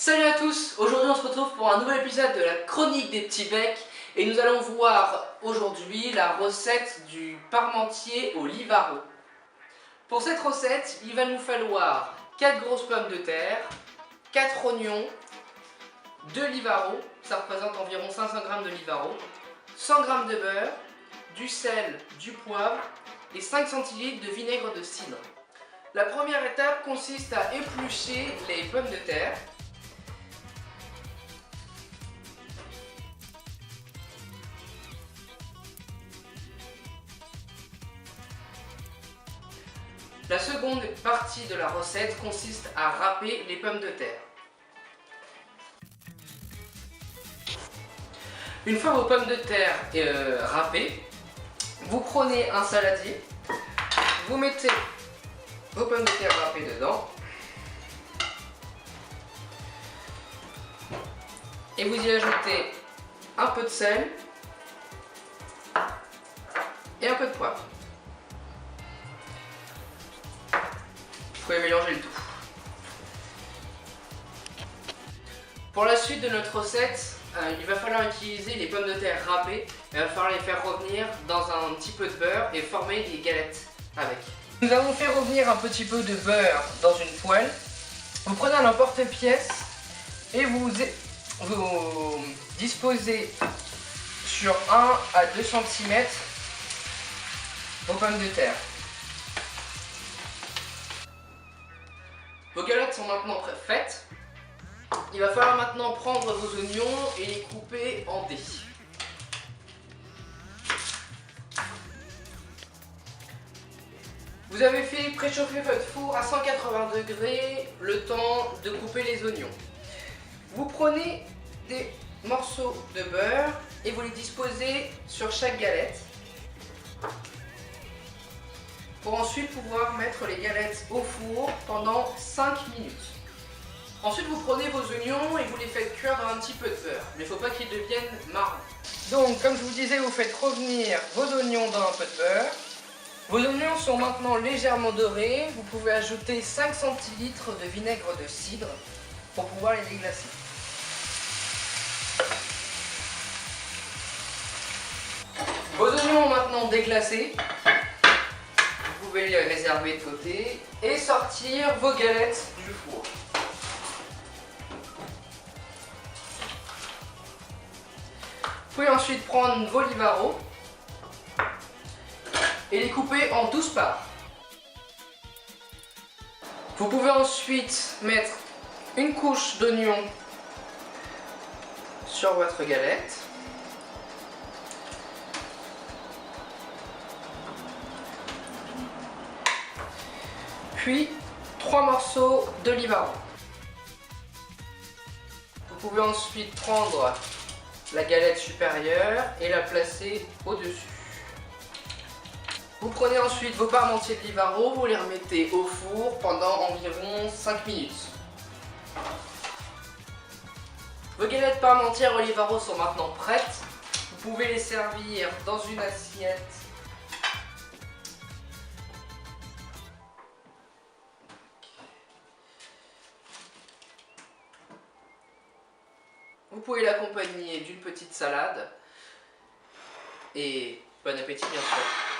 Salut à tous, aujourd'hui on se retrouve pour un nouvel épisode de la chronique des petits becs et nous allons voir aujourd'hui la recette du parmentier au Livaro. Pour cette recette, il va nous falloir 4 grosses pommes de terre, 4 oignons, 2 Livaro, ça représente environ 500 g de Livaro, 100 g de beurre, du sel, du poivre et 5 cl de vinaigre de cidre. La première étape consiste à éplucher les pommes de terre. La seconde partie de la recette consiste à râper les pommes de terre. Une fois vos pommes de terre râpées, vous prenez un saladier, vous mettez vos pommes de terre râpées dedans et vous y ajoutez un peu de sel et un peu de poivre. Vous pouvez mélanger le tout. Pour la suite de notre recette, il va falloir utiliser les pommes de terre râpées. Il va falloir les faire revenir dans un petit peu de beurre et former des galettes avec. Nous avons fait revenir un petit peu de beurre dans une poêle. Vous prenez un emporte-pièce et vous disposez sur 1 à 2 cm vos pommes de terre. Vos galettes sont maintenant faites. Il va falloir maintenant prendre vos oignons et les couper en dés. Vous avez fait préchauffer votre four à 180 degrés le temps de couper les oignons. Vous prenez des morceaux de beurre et vous les disposez sur chaque galette, pour ensuite pouvoir mettre les galettes au four pendant 5 minutes. Ensuite vous prenez vos oignons et vous les faites cuire dans un petit peu de beurre, mais il ne faut pas qu'ils deviennent marrons. Donc comme je vous disais, vous faites revenir vos oignons dans un peu de beurre. Vos oignons sont maintenant légèrement dorés, vous pouvez ajouter 5 cl de vinaigre de cidre pour pouvoir les déglacer. Vos oignons ont maintenant déglacé. Vous pouvez les réserver de côté et sortir vos galettes du four. Vous pouvez ensuite prendre vos Livaro et les couper en 12 parts. Vous pouvez ensuite mettre une couche d'oignon sur votre galette. Puis 3 morceaux de Livaro. Vous pouvez ensuite prendre la galette supérieure et la placer au-dessus. Vous prenez ensuite vos parmentiers de Livaro, vous les remettez au four pendant environ 5 minutes. Vos galettes parmentières au Livaro sont maintenant prêtes. Vous pouvez les servir dans une assiette. Vous pouvez l'accompagner d'une petite salade et bon appétit bien sûr.